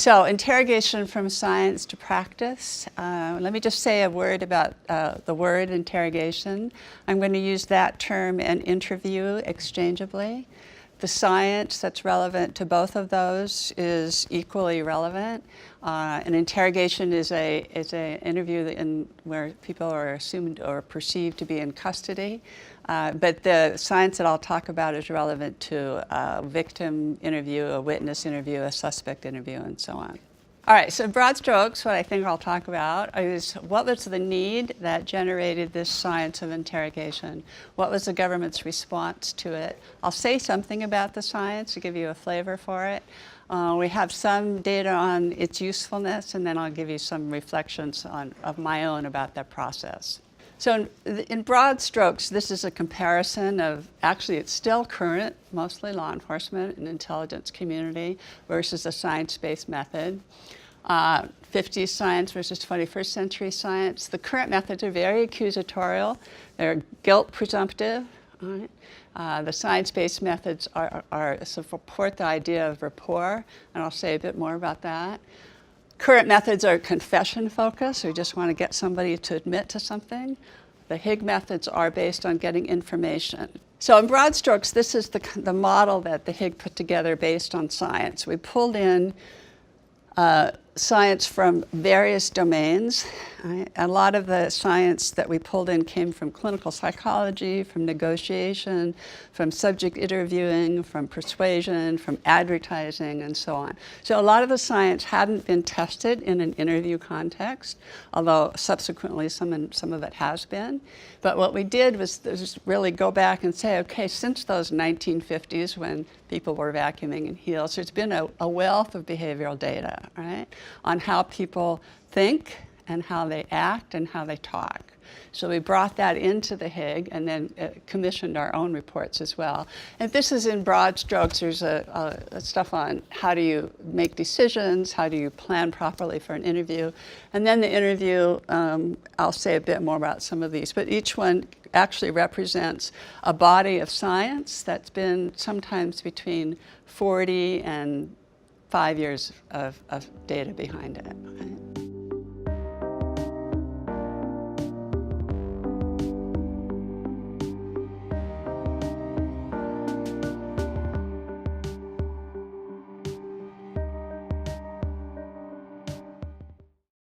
So, interrogation from science to practice. Let me just say a word about the word interrogation. I'm going to use that term and interview exchangeably. The science that's relevant to both of those is equally relevant. An interrogation is an interview where people are assumed or perceived to be in custody. But the science that I'll talk about is relevant to a victim interview, a witness interview, a suspect interview, and so on. All right, so in broad strokes, what I think I'll talk about is what was the need that generated this science of interrogation? What was the government's response to it? I'll say something about the science to give you a flavor for it. We have some data on its usefulness, and then I'll give you some reflections of my own about that process. So in broad strokes, this is a comparison of, actually it's still current, mostly law enforcement and intelligence community versus a science-based method. 50s science versus 21st century science. The current methods are very accusatorial. They're guilt presumptive. Right? The science-based methods support the idea of rapport, and I'll say a bit more about that. Current methods are confession-focused. We just want to get somebody to admit to something. The Higg methods are based on getting information. So in broad strokes, this is the model that the Higg put together based on science. We pulled in science from various domains. Right? A lot of the science that we pulled in came from clinical psychology, from negotiation, from subject interviewing, from persuasion, from advertising, and so on. So a lot of the science hadn't been tested in an interview context, although subsequently some of it has been. But what we did was just really go back and say, okay, since those 1950s when people were vacuuming in heels, there's been a wealth of behavioral data, right, on how people think and how they act and how they talk. So we brought that into the Higg and then commissioned our own reports as well. And this is in broad strokes. There's stuff on how do you make decisions, how do you plan properly for an interview. And then the interview, I'll say a bit more about some of these, but each one actually represents a body of science that's been sometimes between 40 and 5 years of data behind it. Okay?